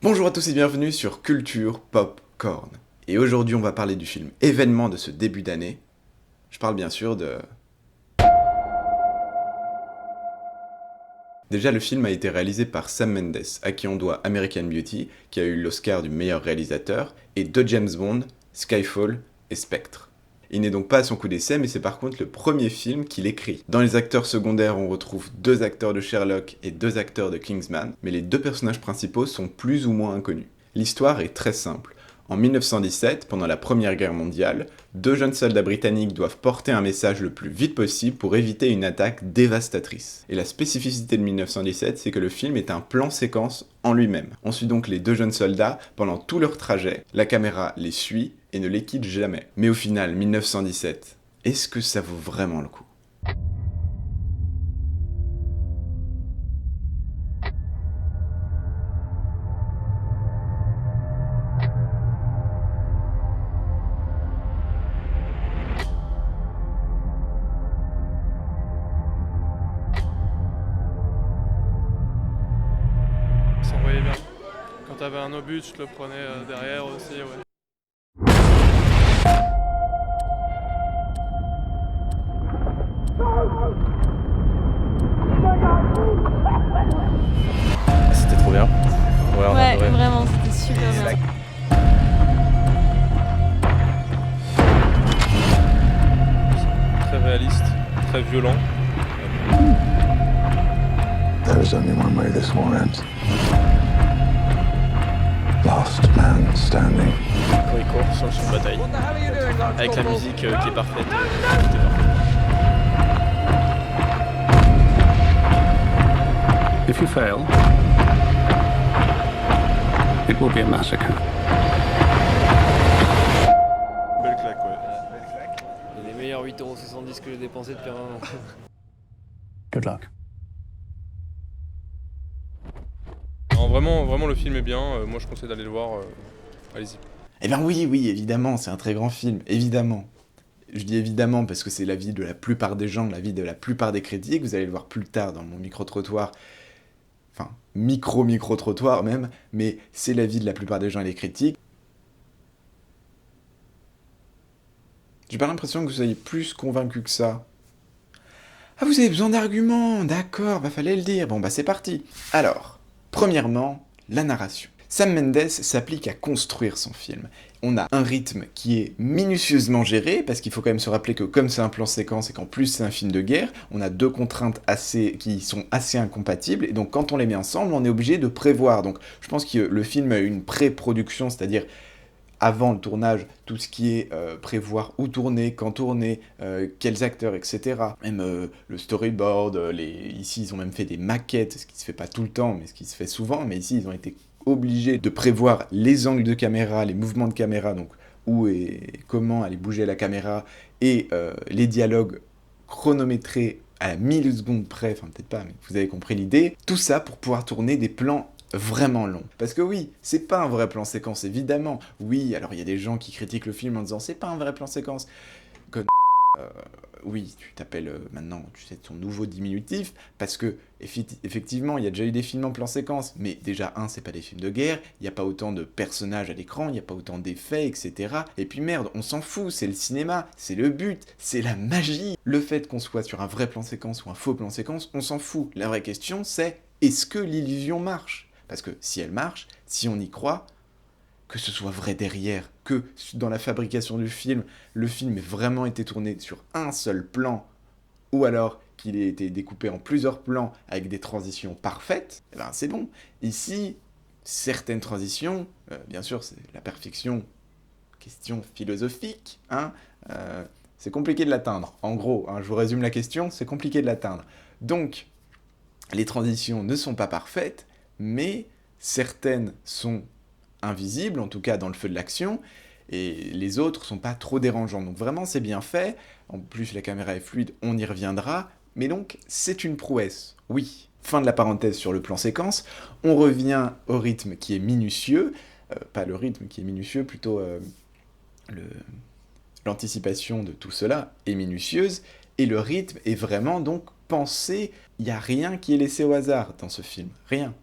Bonjour à tous et bienvenue sur Culture Popcorn. Et aujourd'hui on va parler du film événement de ce début d'année. Je parle bien sûr de... Déjà le film a été réalisé par Sam Mendes, à qui on doit American Beauty, qui a eu l'Oscar du meilleur réalisateur, et deux James Bond, Skyfall et Spectre. Il n'est donc pas à son coup d'essai, mais c'est par contre le premier film qu'il écrit. Dans les acteurs secondaires, on retrouve deux acteurs de Sherlock et deux acteurs de Kingsman, mais les deux personnages principaux sont plus ou moins inconnus. L'histoire est très simple. En 1917, pendant la Première Guerre mondiale, deux jeunes soldats britanniques doivent porter un message le plus vite possible pour éviter une attaque dévastatrice. Et la spécificité de 1917, c'est que le film est un plan séquence en lui-même. On suit donc les deux jeunes soldats pendant tout leur trajet, la caméra les suit et ne les quitte jamais. Mais au final, 1917, est-ce que ça vaut vraiment le coup ? S'envoyait bien. Quand t'avais un obus, je te le prenais derrière aussi, ouais. C'était trop bien. Ouais, on a Ouais, adoré. vraiment, c'était super bien. Très réaliste, très violent. There is only one way this war ends. Last man standing. Quand il court sur le champ de bataille. Avec la musique qui est parfaite. Tout est parfait. If you fail, it will be a massacre. Belle claque, ouais. Les meilleurs 8,70€ que j'ai dépensés depuis un moment. Good luck. Non, vraiment, le film est bien. Moi, je conseille d'aller le voir. Allez-y. Eh ben oui, évidemment, c'est un très grand film, évidemment. Je dis évidemment parce que c'est l'avis de la plupart des gens, l'avis de la plupart des critiques, vous allez le voir plus tard dans mon micro-trottoir, enfin, micro-trottoir même, mais c'est l'avis de la plupart des gens et des critiques. J'ai pas l'impression que vous soyez plus convaincus que ça. Ah, vous avez besoin d'arguments, d'accord, bah fallait le dire, bon bah c'est parti. Alors, premièrement, la narration. Sam Mendes s'applique à construire son film. On a un rythme qui est minutieusement géré, parce qu'il faut quand même se rappeler que comme c'est un plan séquence et qu'en plus c'est un film de guerre, on a deux contraintes qui sont assez incompatibles, et donc quand on les met ensemble, on est obligé de prévoir. Donc je pense que le film a une pré-production, c'est-à-dire avant le tournage, tout ce qui est prévoir où tourner, quand tourner, quels acteurs, etc. Même le storyboard, ici ils ont même fait des maquettes, ce qui se fait pas tout le temps, mais ce qui se fait souvent, mais ici ils ont été obligés de prévoir les angles de caméra, les mouvements de caméra, donc où et comment aller bouger la caméra, et les dialogues chronométrés à la milliseconde près, enfin peut-être pas, mais vous avez compris l'idée. Tout ça pour pouvoir tourner des plans vraiment long. Parce que oui, c'est pas un vrai plan séquence, évidemment. Oui, alors il y a des gens qui critiquent le film en disant c'est pas un vrai plan séquence. Oui, tu t'appelles maintenant, tu sais, ton nouveau diminutif, parce que effectivement, il y a déjà eu des films en plan séquence, mais déjà, c'est pas des films de guerre, il n'y a pas autant de personnages à l'écran, il n'y a pas autant d'effets, etc. Et puis merde, on s'en fout, c'est le cinéma, c'est le but, c'est la magie. Le fait qu'on soit sur un vrai plan séquence ou un faux plan séquence, on s'en fout. La vraie question, c'est est-ce que l'illusion marche ? Parce que si elle marche, si on y croit, que ce soit vrai derrière, que dans la fabrication du film, le film ait vraiment été tourné sur un seul plan, ou alors qu'il ait été découpé en plusieurs plans avec des transitions parfaites, eh ben c'est bon. Ici, certaines transitions, bien sûr, c'est la perfection, question philosophique, c'est compliqué de l'atteindre. En gros, je vous résume la question, c'est compliqué de l'atteindre. Donc, les transitions ne sont pas parfaites, mais certaines sont invisibles, en tout cas dans le feu de l'action, et les autres sont pas trop dérangeants. Donc vraiment, c'est bien fait. En plus, la caméra est fluide, on y reviendra. Mais donc, c'est une prouesse, oui. Fin de la parenthèse sur le plan séquence. On revient au rythme qui est minutieux. Pas le rythme qui est minutieux, plutôt l'anticipation de tout cela est minutieuse. Et le rythme est vraiment donc pensé. Il n'y a rien qui est laissé au hasard dans ce film. Rien.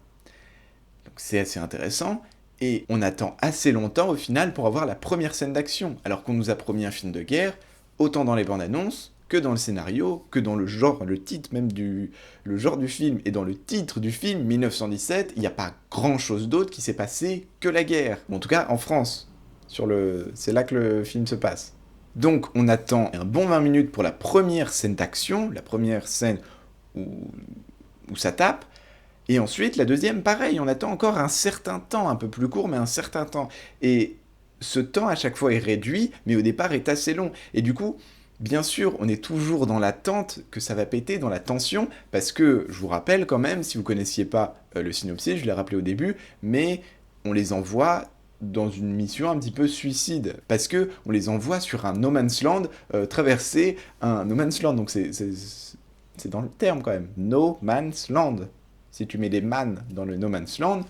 Donc c'est assez intéressant, et on attend assez longtemps au final pour avoir la première scène d'action, alors qu'on nous a promis un film de guerre, autant dans les bandes annonces, que dans le scénario, que dans le genre, le titre même le genre du film, et dans le titre du film, 1917, il n'y a pas grand-chose d'autre qui s'est passé que la guerre. Bon, en tout cas, en France. C'est là que le film se passe. Donc, on attend un bon 20 minutes pour la première scène d'action, la première scène où ça tape, et ensuite, la deuxième, pareil, on attend encore un certain temps, un peu plus court, mais un certain temps. Et ce temps, à chaque fois, est réduit, mais au départ, est assez long. Et du coup, bien sûr, on est toujours dans l'attente que ça va péter, dans la tension, parce que, je vous rappelle quand même, si vous connaissiez pas le synopsis, je l'ai rappelé au début, mais on les envoie dans une mission un petit peu suicide, parce que on les envoie sur un no man's land, traverser un no man's land, donc c'est dans le terme quand même, no man's land. Si tu mets des man dans le no man's land,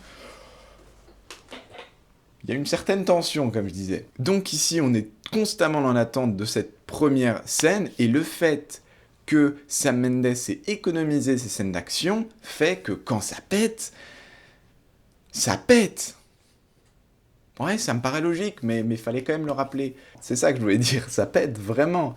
il y a une certaine tension, comme je disais. Donc ici, on est constamment en attente de cette première scène, et le fait que Sam Mendes ait économisé ces scènes d'action fait que quand ça pète, ça pète. Ouais, ça me paraît logique, mais fallait quand même le rappeler. C'est ça que je voulais dire, ça pète vraiment.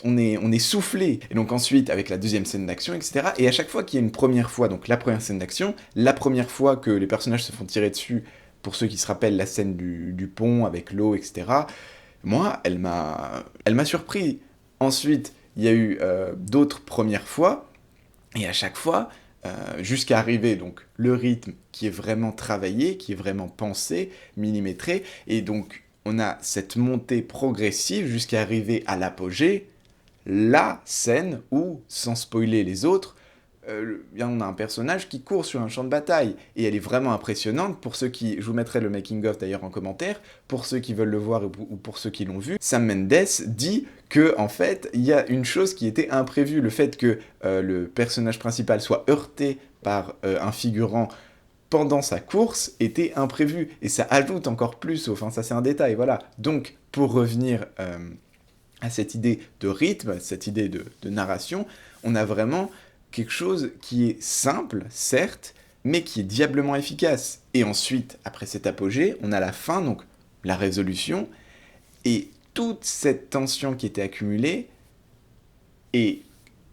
On est soufflé. Et donc ensuite, avec la deuxième scène d'action, etc. Et à chaque fois qu'il y a une première fois, donc la première scène d'action, la première fois que les personnages se font tirer dessus, pour ceux qui se rappellent la scène du pont avec l'eau, etc., moi, elle m'a surpris. Ensuite, il y a eu d'autres premières fois, et à chaque fois, jusqu'à arriver, donc, le rythme qui est vraiment travaillé, qui est vraiment pensé, millimétré, et donc, on a cette montée progressive jusqu'à arriver à l'apogée, la scène où, sans spoiler les autres, on a un personnage qui court sur un champ de bataille, et elle est vraiment impressionnante. Pour ceux qui, je vous mettrai le making of d'ailleurs en commentaire, pour ceux qui veulent le voir ou pour ceux qui l'ont vu, Sam Mendes dit que en fait il y a une chose qui était imprévue, le fait que le personnage principal soit heurté par un figurant pendant sa course était imprévu, et ça ajoute encore plus, enfin ça c'est un détail, voilà. Donc pour revenir à cette idée de rythme, cette idée de narration, on a vraiment quelque chose qui est simple, certes, mais qui est diablement efficace. Et ensuite, après cet apogée, on a la fin, donc la résolution, et toute cette tension qui était accumulée est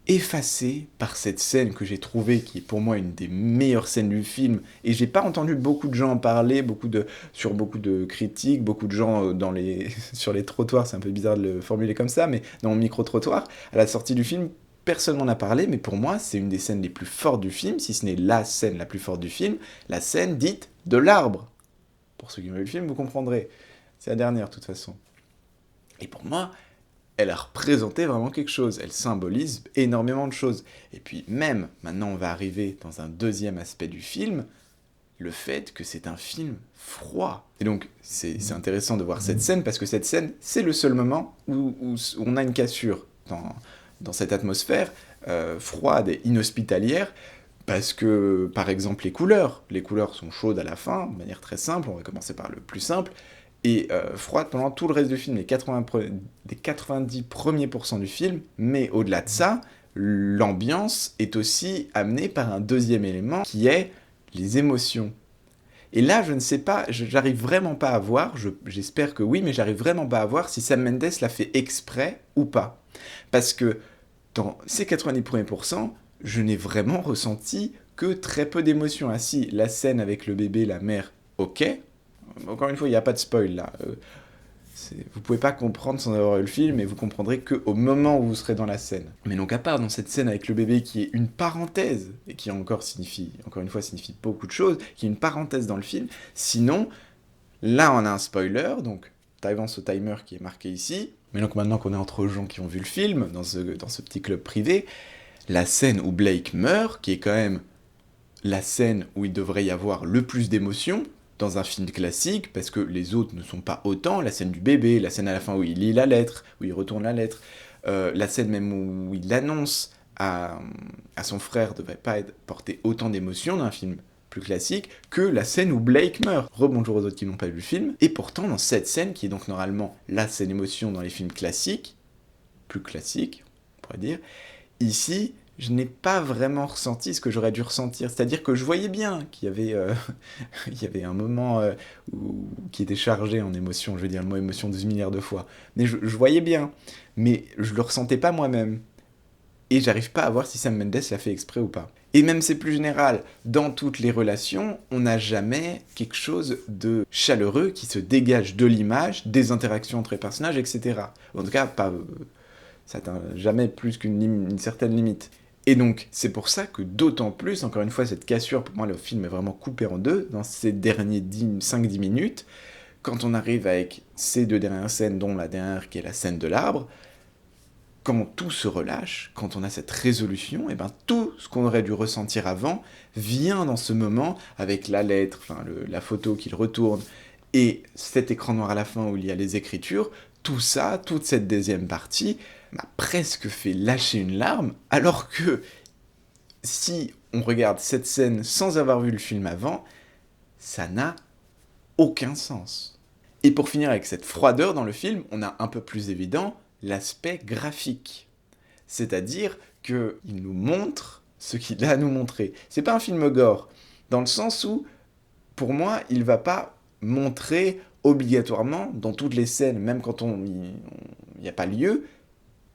effacée par cette scène que j'ai trouvée, qui est pour moi une des meilleures scènes du film, et j'ai pas entendu beaucoup de gens en parler, sur beaucoup de critiques, beaucoup de gens sur les trottoirs, c'est un peu bizarre de le formuler comme ça, mais dans mon micro-trottoir, à la sortie du film, personne m'en a parlé, mais pour moi, c'est une des scènes les plus fortes du film, si ce n'est la scène la plus forte du film, la scène dite de l'arbre. Pour ceux qui ont vu le film, vous comprendrez. C'est la dernière, de toute façon. Et pour moi, elle a représenté vraiment quelque chose. Elle symbolise énormément de choses. Et puis même, maintenant on va arriver dans un deuxième aspect du film, le fait que c'est un film froid. Et donc, c'est intéressant de voir cette scène, parce que cette scène, c'est le seul moment où on a une cassure dans cette atmosphère froide et inhospitalière, parce que, par exemple, les couleurs sont chaudes à la fin, de manière très simple, on va commencer par le plus simple, et froides pendant tout le reste du film, les 90 premiers pourcents du film, mais au-delà de ça, l'ambiance est aussi amenée par un deuxième élément, qui est les émotions. Et là, je ne sais pas, j'arrive vraiment pas à voir, j'espère que oui, mais j'arrive vraiment pas à voir si Sam Mendes l'a fait exprès ou pas. Parce que dans ces 90 premiers pourcents, je n'ai vraiment ressenti que très peu d'émotions. Ah si, la scène avec le bébé, la mère, ok. Encore une fois, il n'y a pas de spoil là. Vous pouvez pas comprendre sans avoir vu le film, et vous comprendrez qu'au moment où vous serez dans la scène. Mais donc à part dans cette scène avec le bébé qui est une parenthèse, et qui encore une fois signifie beaucoup de choses, qui est une parenthèse dans le film, sinon, là on a un spoiler, donc t'avances au timer qui est marqué ici, mais donc maintenant qu'on est entre gens qui ont vu le film, dans ce petit club privé, la scène où Blake meurt, qui est quand même la scène où il devrait y avoir le plus d'émotions, dans un film classique, parce que les autres ne sont pas autant, la scène du bébé, la scène à la fin où il lit la lettre, où il retourne la lettre, la scène même où il annonce à son frère devrait pas porter autant d'émotions dans un film plus classique, que la scène où Blake meurt. Rebonjour aux autres qui n'ont pas vu le film, et pourtant dans cette scène, qui est donc normalement la scène émotion dans les films classiques, plus classiques, on pourrait dire, ici, je n'ai pas vraiment ressenti ce que j'aurais dû ressentir. C'est-à-dire que je voyais bien qu'il y avait, il y avait un moment qui était chargé en émotion, je veux dire le mot émotion 12 milliards de fois. Mais je voyais bien, mais je le ressentais pas moi-même. Et j'arrive pas à voir si Sam Mendes l'a fait exprès ou pas. Et même c'est plus général, dans toutes les relations, on n'a jamais quelque chose de chaleureux qui se dégage de l'image, des interactions entre les personnages, etc. En tout cas, pas, ça atteint jamais plus une certaine limite. Et donc, c'est pour ça que d'autant plus, encore une fois, cette cassure, pour moi, le film est vraiment coupé en deux, dans ces derniers 5-10 minutes, quand on arrive avec ces 2 dernières scènes, dont la dernière qui est la scène de l'arbre, quand tout se relâche, quand on a cette résolution, et ben tout ce qu'on aurait dû ressentir avant vient dans ce moment, avec la lettre, la photo qu'il retourne, et cet écran noir à la fin où il y a les écritures, tout ça, toute cette deuxième partie, m'a presque fait lâcher une larme, alors que si on regarde cette scène sans avoir vu le film avant, ça n'a aucun sens. Et pour finir avec cette froideur dans le film, on a un peu plus évident l'aspect graphique. C'est-à-dire qu'il nous montre ce qu'il a à nous montrer. C'est pas un film gore, dans le sens où, pour moi, il va pas montrer obligatoirement, dans toutes les scènes, même quand il n'y a pas lieu,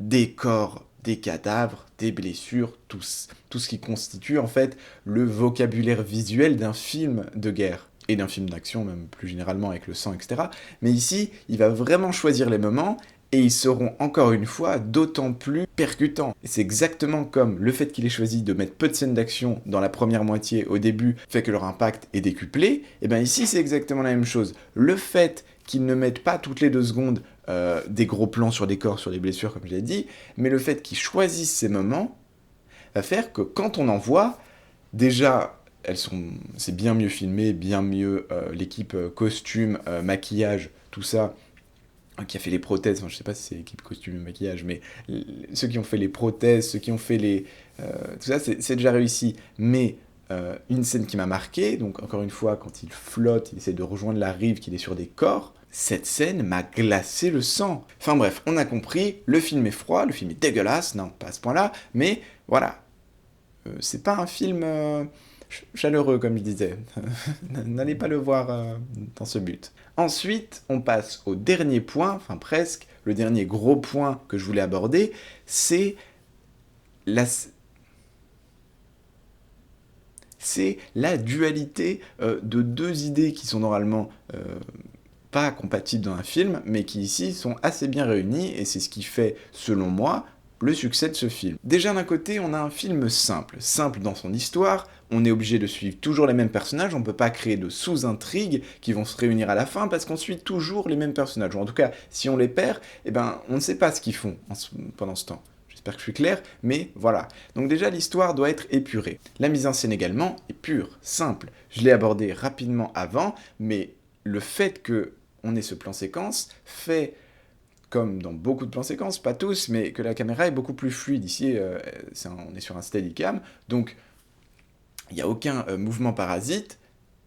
des corps, des cadavres, des blessures, tout ce qui constitue en fait le vocabulaire visuel d'un film de guerre. Et d'un film d'action, même plus généralement avec le sang, etc. Mais ici, il va vraiment choisir les moments, et ils seront encore une fois d'autant plus percutants. Et c'est exactement comme le fait qu'il ait choisi de mettre peu de scènes d'action dans la première moitié au début fait que leur impact est décuplé, et bien ici c'est exactement la même chose. Le fait qu'ils ne mettent pas toutes les 2 secondes des gros plans sur des corps, sur des blessures comme je l'ai dit, mais le fait qu'ils choisissent ces moments va faire que quand on en voit, déjà c'est bien mieux filmé, bien mieux l'équipe costume, maquillage, tout ça, qui a fait les prothèses, enfin, je sais pas si c'est l'équipe costume et maquillage, mais ceux qui ont fait les prothèses, ceux qui ont fait tout ça, c'est déjà réussi. Mais une scène qui m'a marqué, donc encore une fois, quand il flotte, il essaie de rejoindre la rive, qu'il est sur des corps, cette scène m'a glacé le sang. Enfin bref, on a compris, le film est froid, le film est dégueulasse, non, pas à ce point-là, mais voilà. C'est pas un film chaleureux, comme je disais. N'allez pas le voir dans ce but. Ensuite, on passe au dernier point, enfin presque, le dernier gros point que je voulais aborder, c'est la dualité de 2 idées qui sont normalement pas compatibles dans un film, mais qui ici sont assez bien réunies, et c'est ce qui fait, selon moi, le succès de ce film. Déjà d'un côté, on a un film simple dans son histoire, on est obligé de suivre toujours les mêmes personnages, on ne peut pas créer de sous-intrigues qui vont se réunir à la fin parce qu'on suit toujours les mêmes personnages. Ou en tout cas, si on les perd, eh ben, on ne sait pas ce qu'ils font pendant ce temps. J'espère que je suis clair, mais voilà. Donc déjà, l'histoire doit être épurée. La mise en scène également est pure, simple. Je l'ai abordé rapidement avant, mais le fait qu'on ait ce plan séquence fait, comme dans beaucoup de plans séquences, pas tous, mais que la caméra est beaucoup plus fluide. Ici, on est sur un Steadicam, donc il n'y a aucun mouvement parasite,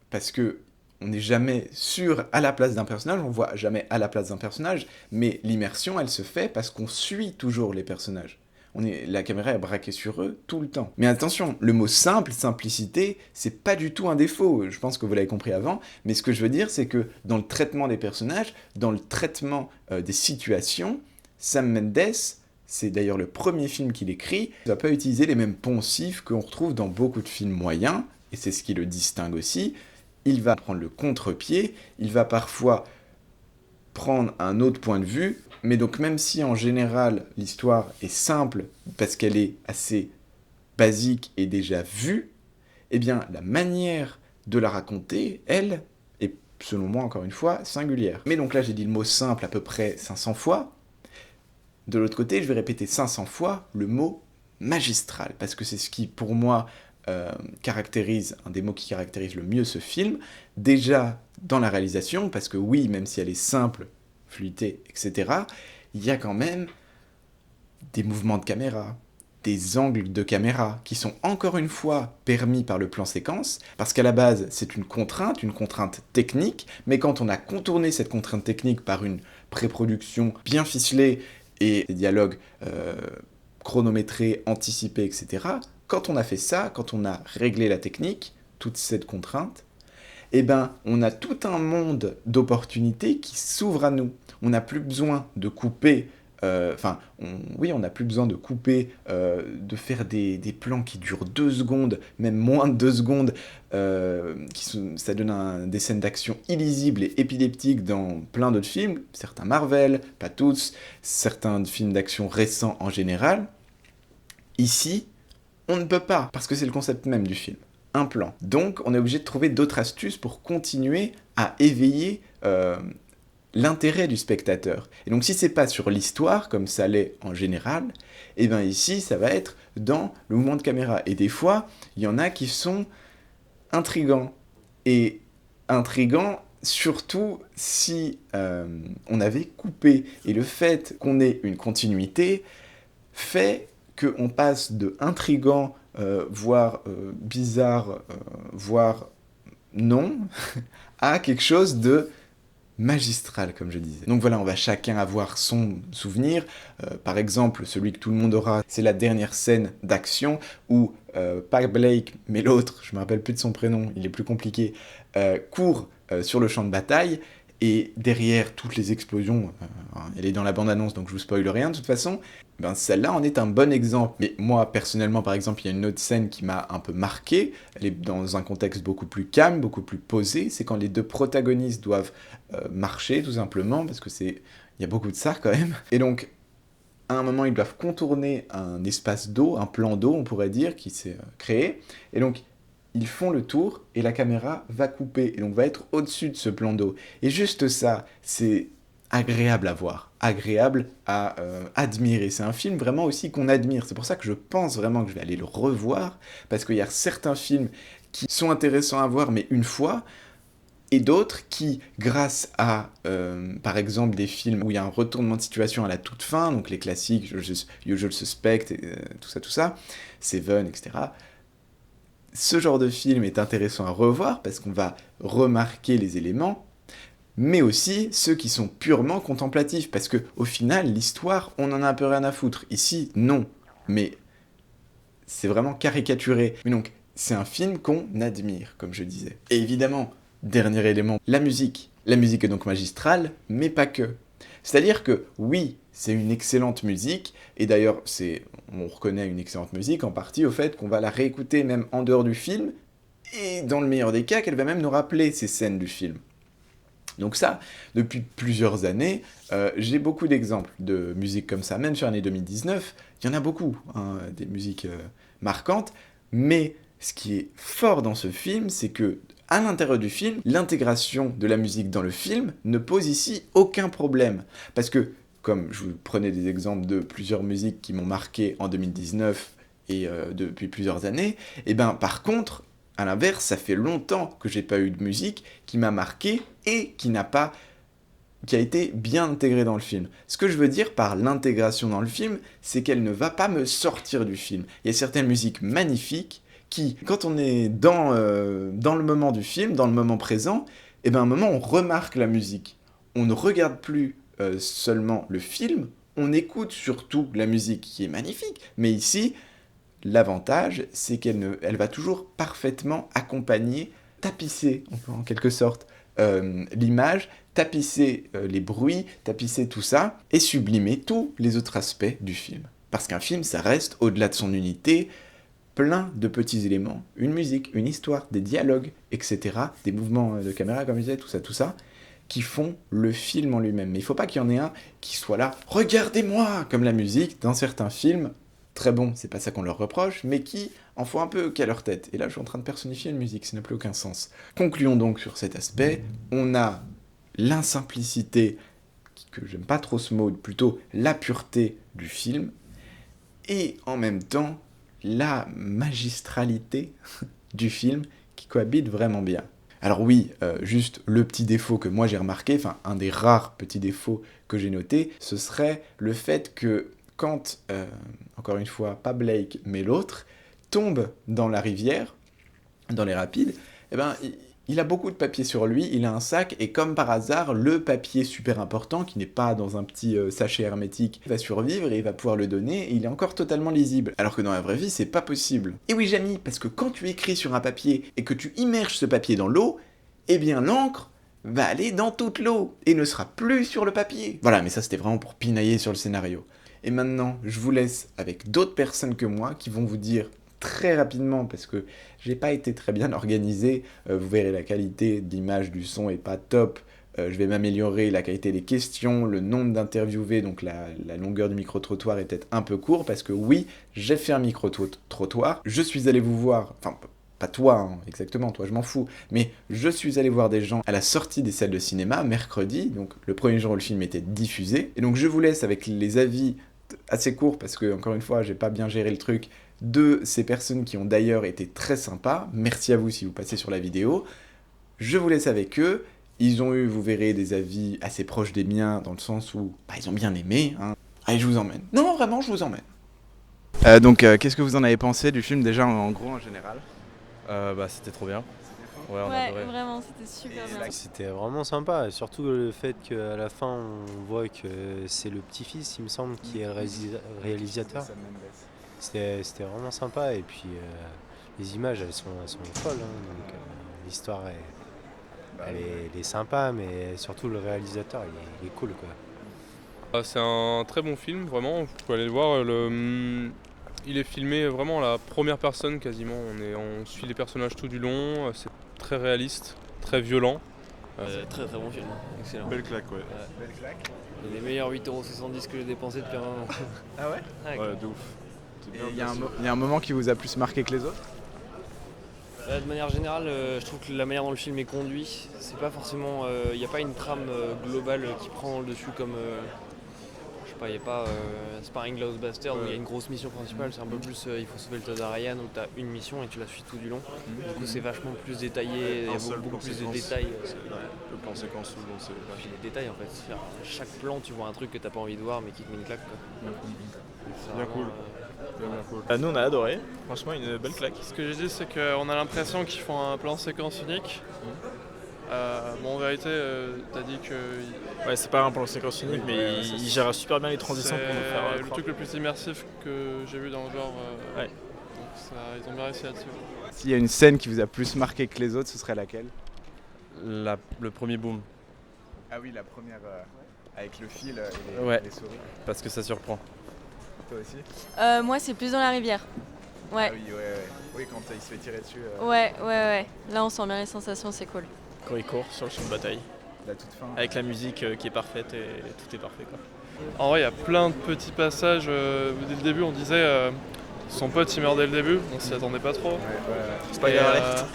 parce que on n'est jamais sûr à la place d'un personnage, on voit jamais à la place d'un personnage, mais l'immersion, elle se fait parce qu'on suit toujours les personnages. La caméra est braquée sur eux tout le temps. Mais attention, le mot simple, simplicité, c'est pas du tout un défaut, je pense que vous l'avez compris avant, mais ce que je veux dire, c'est que dans le traitement des personnages, dans le traitement des situations, Sam Mendes, c'est d'ailleurs le premier film qu'il écrit, il ne va pas utiliser les mêmes poncifs qu'on retrouve dans beaucoup de films moyens, et c'est ce qui le distingue aussi. Il va prendre le contre-pied, il va parfois prendre un autre point de vue, mais donc même si en général l'histoire est simple parce qu'elle est assez basique et déjà vue, eh bien la manière de la raconter, elle, est selon moi encore une fois singulière. Mais donc là j'ai dit le mot simple à peu près 500 fois, de l'autre côté je vais répéter 500 fois le mot magistral, parce que c'est ce qui pour moi caractérise, un des mots qui caractérise le mieux ce film, déjà dans la réalisation, parce que oui, même si elle est simple, fluidité, etc., il y a quand même des mouvements de caméra, des angles de caméra, qui sont encore une fois permis par le plan séquence, parce qu'à la base, c'est une contrainte technique, mais quand on a contourné cette contrainte technique par une pré-production bien ficelée et des dialogues chronométré, anticipé, etc. Quand on a fait ça, quand on a réglé la technique, toute cette contrainte, eh ben, on a tout un monde d'opportunités qui s'ouvre à nous. On n'a plus besoin de couper, on n'a plus besoin de couper, de faire des plans qui durent 2 secondes, même moins de 2 secondes, ça donne des scènes d'action illisibles et épileptiques dans plein d'autres films, certains Marvel, pas tous, certains films d'action récents en général. Ici, on ne peut pas, parce que c'est le concept même du film. Un plan. Donc, on est obligé de trouver d'autres astuces pour continuer à éveiller l'intérêt du spectateur. Et donc, si c'est pas sur l'histoire, comme ça l'est en général, et bien ici, ça va être dans le mouvement de caméra. Et des fois, il y en a qui sont intrigants. Et intrigants, surtout si on avait coupé. Et le fait qu'on ait une continuité fait qu'on passe de intrigant, voire bizarre, voire non, à quelque chose de magistral, comme je disais. Donc voilà, on va chacun avoir son souvenir. Par exemple, celui que tout le monde aura, c'est la dernière scène d'action où pas Blake, mais l'autre, je me rappelle plus de son prénom, il est plus compliqué, court sur le champ de bataille, et derrière toutes les explosions, elle est dans la bande-annonce, donc je vous spoil rien de toute façon, ben celle-là en est un bon exemple. Mais moi, personnellement, par exemple, il y a une autre scène qui m'a un peu marqué, elle est dans un contexte beaucoup plus calme, beaucoup plus posé, c'est quand les 2 protagonistes doivent marcher, tout simplement, parce que il y a beaucoup de ça, quand même. Et donc, à un moment, ils doivent contourner un espace d'eau, un plan d'eau, on pourrait dire, qui s'est créé, et donc, ils font le tour, et la caméra va couper, et donc va être au-dessus de ce plan d'eau. Et juste ça, c'est agréable à voir, agréable à admirer. C'est un film vraiment aussi qu'on admire. C'est pour ça que je pense vraiment que je vais aller le revoir, parce qu'il y a certains films qui sont intéressants à voir, mais une fois, et d'autres qui, grâce à, par exemple, des films où il y a un retournement de situation à la toute fin, donc les classiques, Usual Suspect, tout ça, Seven, etc., ce genre de film est intéressant à revoir parce qu'on va remarquer les éléments, mais aussi ceux qui sont purement contemplatifs, parce que au final, l'histoire, on en a un peu rien à foutre. Ici, non, mais c'est vraiment caricaturé. Mais donc, c'est un film qu'on admire, comme je disais. Et évidemment, dernier élément, la musique. La musique est donc magistrale, mais pas que. C'est-à-dire que, oui, c'est une excellente musique, et d'ailleurs, on reconnaît une excellente musique en partie au fait qu'on va la réécouter même en dehors du film, et dans le meilleur des cas, qu'elle va même nous rappeler ces scènes du film. Donc ça, depuis plusieurs années, j'ai beaucoup d'exemples de musique comme ça, même sur l'année 2019, il y en a beaucoup, hein, des musiques marquantes, mais ce qui est fort dans ce film, c'est que à l'intérieur du film, l'intégration de la musique dans le film ne pose ici aucun problème. Parce que, comme je vous prenais des exemples de plusieurs musiques qui m'ont marqué en 2019 et depuis plusieurs années, et ben par contre, à l'inverse, ça fait longtemps que j'ai pas eu de musique qui m'a marqué et qui a été bien intégrée dans le film. Ce que je veux dire par l'intégration dans le film, c'est qu'elle ne va pas me sortir du film. Il y a certaines musiques magnifiques qui, quand on est dans le moment du film, dans le moment présent, et ben à un moment on remarque la musique. On ne regarde plus seulement le film, on écoute surtout la musique qui est magnifique. Mais ici, l'avantage, c'est elle va toujours parfaitement accompagner, tapisser en quelque sorte l'image, tapisser les bruits, tapisser tout ça, et sublimer tous les autres aspects du film. Parce qu'un film, ça reste, au-delà de son unité, plein de petits éléments, une musique, une histoire, des dialogues, etc., des mouvements de caméra, comme je disais, tout ça, qui font le film en lui-même. Mais il ne faut pas qu'il y en ait un qui soit là, « Regardez-moi !» comme la musique, dans certains films, très bons, c'est pas ça qu'on leur reproche, mais qui en font un peu qu'à leur tête. Et là, je suis en train de personnifier une musique, ça n'a plus aucun sens. Concluons donc sur cet aspect, on a l'insimplicité, que j'aime pas trop ce mot, plutôt la pureté du film, et en même temps, la magistralité du film qui cohabite vraiment bien. Alors oui, juste le petit défaut que moi j'ai remarqué, enfin un des rares petits défauts que j'ai noté, ce serait le fait que quand, encore une fois, pas Blake mais l'autre, tombe dans la rivière, dans les rapides, eh ben Il a beaucoup de papier sur lui, il a un sac, et comme par hasard, le papier super important, qui n'est pas dans un petit sachet hermétique, va survivre et il va pouvoir le donner, et il est encore totalement lisible. Alors que dans la vraie vie, c'est pas possible. Et oui, Jamy, parce que quand tu écris sur un papier, et que tu immerges ce papier dans l'eau, eh bien l'encre va aller dans toute l'eau, et ne sera plus sur le papier. Voilà, mais ça c'était vraiment pour pinailler sur le scénario. Et maintenant, je vous laisse avec d'autres personnes que moi, qui vont vous dire très rapidement, parce que j'ai pas été très bien organisé, vous verrez la qualité de l'image, du son est pas top, je vais m'améliorer, la qualité des questions, le nombre d'interviewés, donc la longueur du micro-trottoir est peut-être un peu court, parce que oui, j'ai fait un micro-trottoir, je suis allé vous voir, enfin pas toi, hein, exactement, toi je m'en fous, mais je suis allé voir des gens à la sortie des salles de cinéma, mercredi, donc le premier jour où le film était diffusé, et donc je vous laisse avec les avis assez courts, parce que encore une fois, j'ai pas bien géré le truc, de ces personnes qui ont d'ailleurs été très sympas. Merci à vous si vous passez sur la vidéo. Je vous laisse avec eux. Ils ont eu, vous verrez, des avis assez proches des miens, dans le sens où ils ont bien aimé. Hein. Allez, je vous emmène. Non, vraiment, je vous emmène. Donc, qu'est-ce que vous en avez pensé du film, déjà, en gros, en général? C'était trop bien. Ouais, on a Ouais, adoré. vraiment, c'était super bien. C'était vraiment sympa, surtout le fait qu'à la fin on voit que c'est le petit-fils, il me semble, qui est le réalisateur. C'était vraiment sympa, et puis les images elles sont folles, hein, donc l'histoire elle est sympa, mais surtout le réalisateur il est cool quoi. C'est un très bon film, vraiment, vous pouvez aller le voir. Il est filmé vraiment à la première personne quasiment, on suit les personnages tout du long, c'est très réaliste, très violent. Très très bon film, excellent. Belle claque, ouais. Belle claque. C'est les meilleurs 8,70€ que j'ai dépensé depuis un moment. Ah ouais? Ouais, de ouf. Il y a un moment qui vous a plus marqué que les autres? De manière générale, je trouve que la manière dont le film est conduit, c'est pas forcément. Il n'y a pas une trame globale qui prend le dessus comme. Je sais pas, il n'y a pas Sparring Ghostbusters où il y a une grosse mission principale, c'est un peu plus il faut sauver le Todarian où tu as une mission et tu la suis tout du long. Du coup, c'est vachement plus détaillé, il y a beaucoup plus de détails. Le plan séquence souvent, c'est Puis les détails en fait, c'est-à-dire, chaque plan tu vois un truc que t'as pas envie de voir mais qui te met une claque quoi. C'est bien vraiment, cool. Nous on a adoré, franchement une belle claque. Ce que j'ai dit, c'est qu'on a l'impression qu'ils font un plan séquence unique. En vérité, t'as dit que Ouais, c'est pas un plan séquence unique, mais il gère super bien les transitions pour nous faire. c'est le truc le plus immersif que j'ai vu dans le genre. Ouais. Donc ils ont bien réussi là-dessus. S'il y a une scène qui vous a plus marqué que les autres, ce serait laquelle? Le premier boom, Ah oui, la première avec le fil Ouais. les souris. parce que ça surprend. Toi aussi? Moi, c'est plus dans la rivière. Ouais, Ah oui, ouais. Oui, quand il se fait tirer dessus, ouais. Là, on sent bien les sensations, c'est cool. Quand il court sur le champ de bataille, la toute fin. avec la musique qui est parfaite et tout est parfait quoi. En vrai, il y a plein de petits passages. Dès le début, on disait son pote il meurt dès le début, on s'y attendait pas trop. C'est pas Et, grave.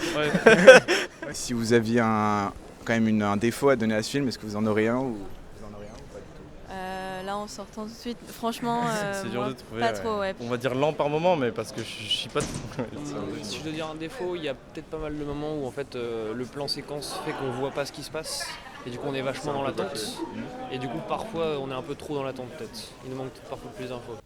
Si vous aviez quand même un défaut à donner à ce film, est-ce que vous en aurez un ou pas du tout? Là, en sortant tout de suite, franchement, C'est dur moi, de trouver. pas trop, ouais. On va dire lent par moment, mais parce que je suis pas. Si je dois dire un défaut, il y a peut-être pas mal de moments où en fait le plan séquence fait qu'on voit pas ce qui se passe et du coup on est vachement dans l'attente et du coup parfois on est un peu trop dans l'attente peut-être. Il nous manque parfois plus d'infos.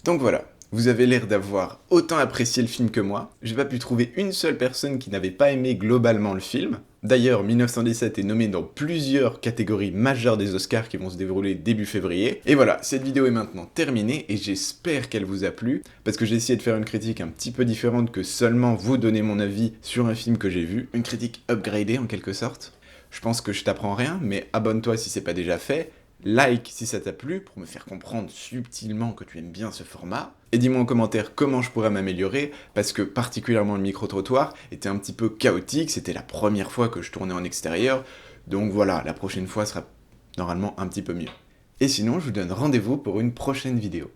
Donc voilà, vous avez l'air d'avoir autant apprécié le film que moi. J'ai pas pu trouver une seule personne qui n'avait pas aimé globalement le film. D'ailleurs, 1917 est nommé dans plusieurs catégories majeures des Oscars qui vont se dérouler début février. Et voilà, cette vidéo est maintenant terminée et j'espère qu'elle vous a plu, parce que j'ai essayé de faire une critique un petit peu différente que seulement vous donner mon avis sur un film que j'ai vu. Une critique upgradée en quelque sorte. Je pense que je t'apprends rien, mais abonne-toi si c'est pas déjà fait. Like si ça t'a plu pour me faire comprendre subtilement que tu aimes bien ce format. Et dis-moi en commentaire comment je pourrais m'améliorer, parce que particulièrement le micro-trottoir était un petit peu chaotique, c'était la première fois que je tournais en extérieur, donc voilà, la prochaine fois sera normalement un petit peu mieux. Et sinon, je vous donne rendez-vous pour une prochaine vidéo.